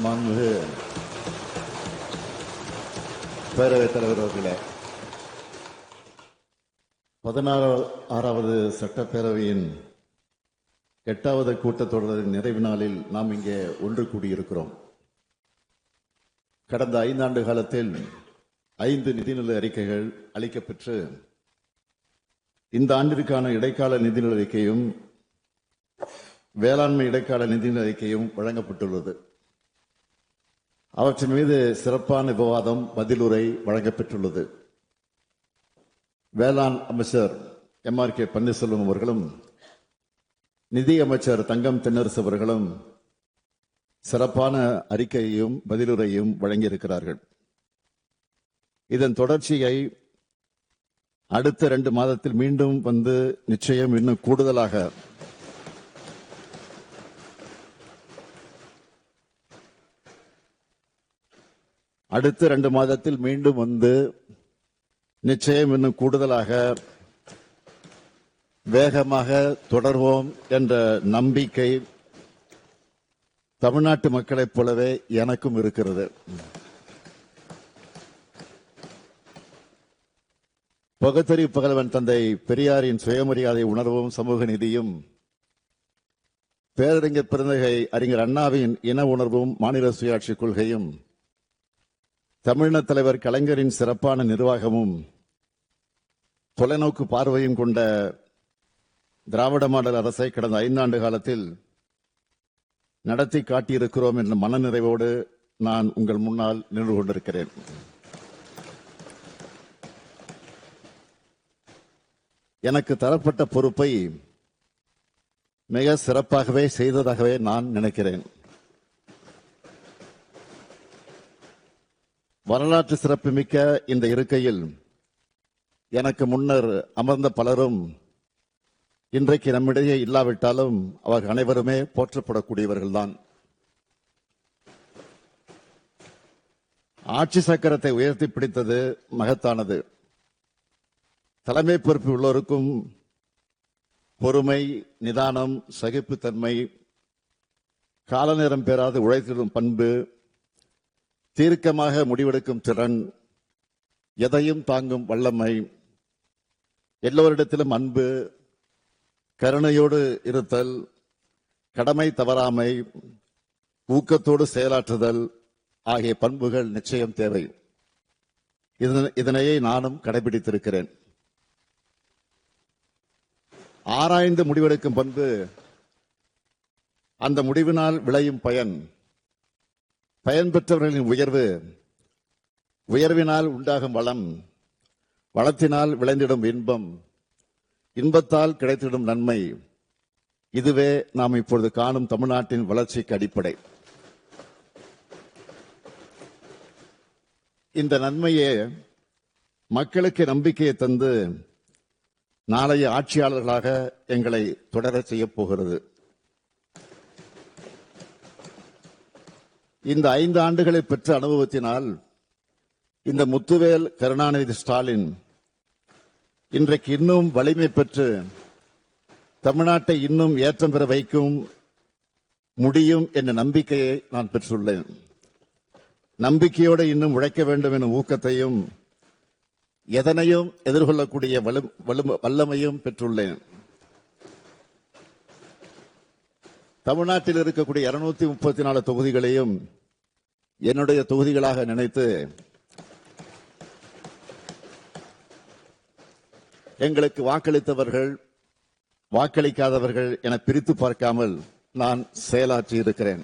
மாண்புமிகு பேரவைத் தலைவர் அவர்களே, 16வது சட்டப்பேரவையின் 8வது கூட்டத்தொடரின் நிறைவு நாளில் நாம் இங்கே ஒன்று கூடியிருக்கிறோம். கடந்த 5 ஆண்டு காலத்தில் 5 நிதிநிலை அறிக்கைகள் அளிக்கப்பெற்று இந்த ஆண்டிற்கான இடைக்கால நிதிநிலை அறிக்கையும் வேளாண்மை இடைக்கால நிதிநிலை அறிக்கையும் வழங்கப்பட்டுள்ளது. அவற்றின் மீது சிறப்பான விவாதம் பதிலுரை வழங்கப்பெற்றுள்ளது. வேளாண் அமைச்சர் MRK பன்னீர்செல்வம் அவர்களும் நிதி அமைச்சர் தங்கம் தென்னரசு அவர்களும் சிறப்பான அறிக்கையையும் பதிலுரையும் வழங்கியிருக்கிறார்கள். இதன் தொடர்ச்சியை அடுத்த 2 மாதத்தில் மீண்டும் வந்து நிச்சயம் இன்னும் கூடுதலாக அடுத்த 2 மாதத்தில் மீண்டும் வந்து நிச்சயம் இன்னும் கூடுதலாக வேகமாக தொடர்வோம் என்ற நம்பிக்கை தமிழ்நாட்டு மக்களைப் போலவே எனக்கும் இருக்கிறது. பகுத்தறிவு பகலவன் தந்தை பெரியாரின் சுயமரியாதை உணர்வும் சமூக நீதியும், பேரறிஞர் பெருந்தகை அறிஞர் அண்ணாவின் இன உணர்வும் மாநில சுயாட்சி கொள்கையும், தமிழின தலைவர் கலைஞரின் சிறப்பான நிர்வாகமும், தொலைநோக்கு பார்வையும் கொண்ட திராவிட மாடல் அரசை கடந்த 5 ஆண்டு காலத்தில் நடத்தி காட்டியிருக்கிறோம் என்ற மனநிறைவோடு நான் உங்கள் முன்னால் நின்று கொண்டிருக்கிறேன். எனக்கு தரப்பட்ட பொறுப்பை மிக சிறப்பாகவே செய்ததாகவே நான் நினைக்கிறேன். வரலாற்று சிறப்புமிக்க இந்த இருக்கையில் எனக்கு முன்னர் அமர்ந்த பலரும் இன்றைக்கு நம்மிடையே இல்லாவிட்டாலும் அவர்கள் அனைவருமே போற்றப்படக்கூடியவர்கள்தான். ஆட்சி சக்கரத்தை உயர்த்தி பிடித்தது மகத்தானது. தலைமை பொறுப்பு உள்ளோருக்கும் பொறுமை, நிதானம், சகிப்புத்தன்மை, கால நேரம் பெறாது உழைத்திடும் பண்பு, தீர்க்கமாக முடிவெடுக்கும் திறன், எதையும் தாங்கும் வல்லமை, எல்லோரிடத்திலும் அன்பு, கருணையோடு இருத்தல், கடமை தவறாமை, ஊக்கத்தோடு செயலாற்றுதல் ஆகிய பண்புகள் நிச்சயம் தேவை. இதனையே நானும் கடைபிடித்திருக்கிறேன். ஆராய்ந்து முடிவெடுக்கும் பண்பு, அந்த முடிவினால் விளையும் பயன், பயன் பெற்றவர்களின் உயர்வு, உயர்வினால் உண்டாகும் வளம், வளத்தினால் விளைந்திடும் இன்பம், இன்பத்தால் கிடைத்திடும் நன்மை, இதுவே நாம் இப்பொழுது காணும் தமிழ்நாட்டின் வளர்ச்சிக்கு அடிப்படை. இந்த நன்மையே மக்களுக்கு நம்பிக்கையை தந்து நாளைய ஆட்சியாளர்களாக எங்களை தொடர செய்யப் போகிறது. இந்த 5 ஆண்டுகளை பெற்ற அனுபவத்தினால் இந்த முத்துவேல் கருணாநிதி ஸ்டாலின் இன்றைக்கு இன்னும் வலிமை பெற்று தமிழ்நாட்டை இன்னும் ஏற்றம் பெற வைக்கும் முடியும் என்ற நம்பிக்கையை நான் பெற்றுள்ளேன். நம்பிக்கையோடு இன்னும் உழைக்க வேண்டும் எனும் ஊக்கத்தையும், எதனையும் எதிர்கொள்ளக்கூடிய வல்லமையும் பெற்றுள்ளேன். தமிழ்நாட்டில் இருக்கக்கூடிய 234 தொகுதிகளையும் என்னுடைய தொகுதிகளாக நினைத்து எங்களுக்கு வாக்களித்தவர்கள், வாக்களிக்காதவர்கள் என பிரித்து பார்க்காமல் நான் செயலாற்றி இருக்கிறேன்.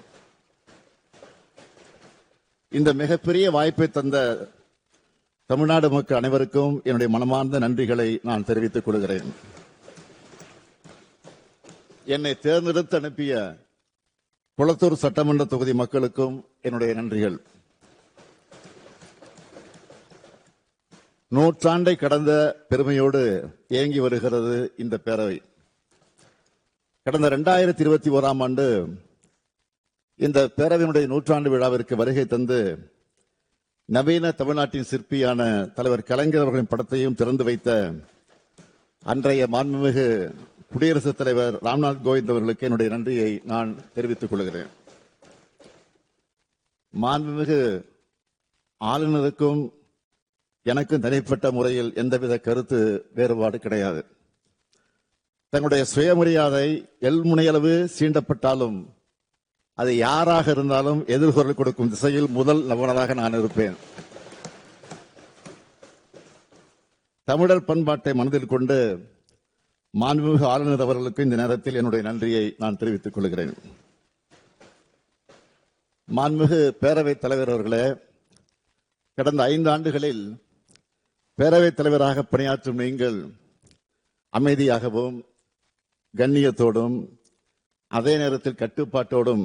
இந்த மிகப்பெரிய வாய்ப்பை தந்த தமிழ்நாடு மக்கள் அனைவருக்கும் என்னுடைய மனமார்ந்த நன்றிகளை நான் தெரிவித்துக் கொள்கிறேன். என்னை தேர்ந்தெடுத்து அனுப்பிய குளத்தூர் சட்டமன்ற தொகுதி மக்களுக்கும் என்னுடைய நன்றிகள். நூற்றாண்டை கடந்த பெருமையோடு இயங்கி வருகிறது இந்த பேரவை. கடந்த 2021ஆம் ஆண்டு இந்த பேரவையினுடைய 100ஆண்டு விழாவிற்கு வருகை தந்து நவீன தமிழ்நாட்டின் சிற்பியான தலைவர் கலைஞர் அவர்களின் படத்தையும் திறந்து வைத்த அன்றைய மாண்புமிகு குடியரசுத் தலைவர் ராம்நாத் கோவிந்த் அவர்களுக்கு என்னுடைய நன்றியை நான் தெரிவித்துக் கொள்கிறேன். மாண்புமிகு ஆளுநருக்கும் எனக்கும் தனிப்பட்ட முறையில் எந்தவித கருத்து வேறுபாடு கிடையாது. தன்னுடைய சுயமரியாதை எல்முனையளவு சீண்டப்பட்டாலும் அது யாராக இருந்தாலும் எதிர்குரல் கொடுக்கும் திசையில் முதல் நபராக நான் இருப்பேன். தமிழர் பண்பாட்டை மனதில் கொண்டு மாண்புமிகு ஆளுநர் அவர்களுக்கு இந்த நேரத்தில் என்னுடைய நன்றியை நான் தெரிவித்துக் கொள்கிறேன். மாண்புமிகு பேரவைத் தலைவர் அவர்களே, கடந்த 5 ஆண்டுகளில் பேரவைத் தலைவராக பணியாற்றும் நீங்கள் அமைதியாகவும் கண்ணியத்தோடும் அதே நேரத்தில் கட்டுப்பாட்டோடும்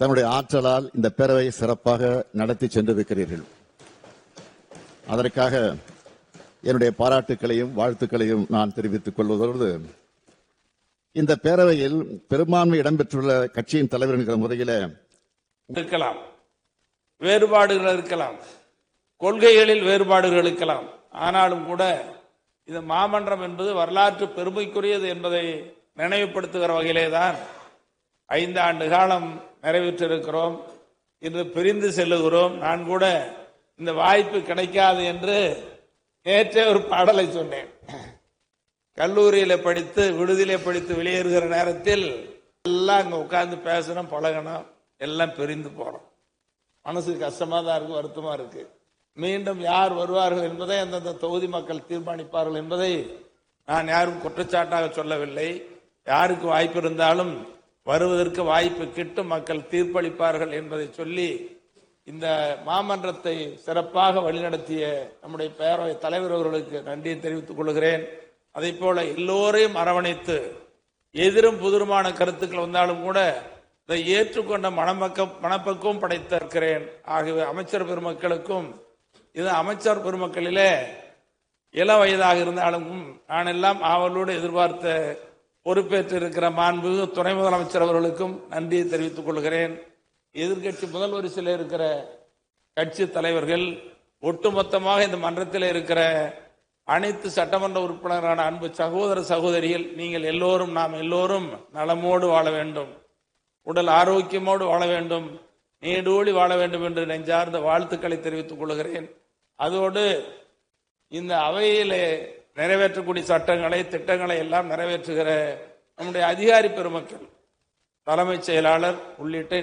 தன்னுடைய ஆற்றலால் இந்த பேரவையை சிறப்பாக நடத்தி சென்றிருக்கிறீர்கள். அதற்காக என்னுடைய பாராட்டுக்களையும் வாழ்த்துக்களையும் நான் தெரிவித்துக் கொள்வதோடு, இந்த பேரவையில் பெரும்பான்மை இடம்பெற்றுள்ள கட்சியின் தலைவர் என்கிற முறையில் இருக்கலாம், வேறுபாடுகள் இருக்கலாம், கொள்கைகளில் வேறுபாடுகள் இருக்கலாம். ஆனாலும் கூட இந்த மாமன்றம் என்பது வரலாற்று பெருமைக்குரியது என்பதை நினைவுபடுத்துகிற வகையிலேதான் 5 ஆண்டு காலம் நிறைவேற்றிருக்கிறோம். இன்று பிரிந்து செல்லுகிறோம். நான் கூட இந்த வாய்ப்பு கிடைக்காது என்று நேற்றே ஒரு பாடலை சொன்னேன். கல்லூரியில படித்து விடுதியில படித்து வெளியேறுகிற நேரத்தில் எல்லாம் அங்க உட்கார்ந்து பேசணும், பழகணும், எல்லாம் பிரிந்து போறோம். மனசுக்கு கஷ்டமா தான் இருக்கு, வருத்தமா இருக்கு. மீண்டும் யார் வருவார்கள் என்பதை அந்தந்த தொகுதி மக்கள் தீர்மானிப்பார்கள் என்பதை நான் யாரும் குற்றச்சாட்டாக சொல்லவில்லை. யாருக்கு வாய்ப்பு இருந்தாலும் வருவதற்கு வாய்ப்பு கிட்டும், மக்கள் தீர்ப்பளிப்பார்கள் என்பதை சொல்லி இந்த மாமன்றத்தை சிறப்பாக வழிநடத்திய நம்முடைய பேரவை தலைவர் அவர்களுக்கு நன்றியை தெரிவித்துக் கொள்கிறேன். அதை போல எல்லோரையும் அரவணைத்து எதிரும் புதிருமான கருத்துக்கள் வந்தாலும் கூட இதை ஏற்றுக்கொண்ட மனப்பக்குவம் படைத்திருக்கிறேன். ஆகவே அமைச்சர் பெருமக்களுக்கும், இது அமைச்சர் பெருமக்களிலே இள வயதாக இருந்தாலும் நான் எல்லாம் ஆவலோடு எதிர்பார்த்த பொறுப்பேற்று இருக்கிற மாண்புமிகு துணை முதலமைச்சர் அவர்களுக்கும் நன்றியை தெரிவித்துக் கொள்கிறேன். எதிர்கட்சி முதல் வரிசையில் இருக்கிற கட்சி தலைவர்கள், ஒட்டுமொத்தமாக இந்த மன்றத்தில் இருக்கிற அனைத்து சட்டமன்ற உறுப்பினரான அன்பு சகோதர சகோதரிகள், நீங்கள் எல்லோரும், நாம் எல்லோரும் நலமோடு வாழ வேண்டும், உடல் ஆரோக்கியமோடு வாழ வேண்டும், நீடூழி வாழ வேண்டும் என்று நெஞ்சார்ந்த வாழ்த்துக்களை தெரிவித்துக் கொள்கிறேன். அதோடு இந்த அவையிலே நிறைவேற்றக்கூடிய சட்டங்களை, திட்டங்களை எல்லாம் நிறைவேற்றுகிற நம்முடைய அதிகாரி பெருமக்கள், தலைமைச் செயலாளர் உள்ளிட்ட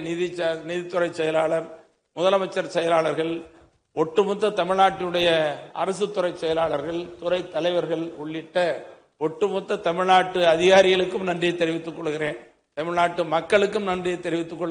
நீதித்துறை செயலாளர், முதலமைச்சர் செயலாளர்கள், ஒட்டுமொத்த தமிழ்நாட்டினுடைய அரசு துறை செயலாளர்கள், துறை தலைவர்கள் உள்ளிட்ட ஒட்டுமொத்த தமிழ்நாட்டு அதிகாரிகளுக்கும் நன்றியை தெரிவித்துக் கொள்கிறேன். தமிழ்நாட்டு மக்களுக்கும் நன்றியை தெரிவித்துக் கொள்கிறேன்.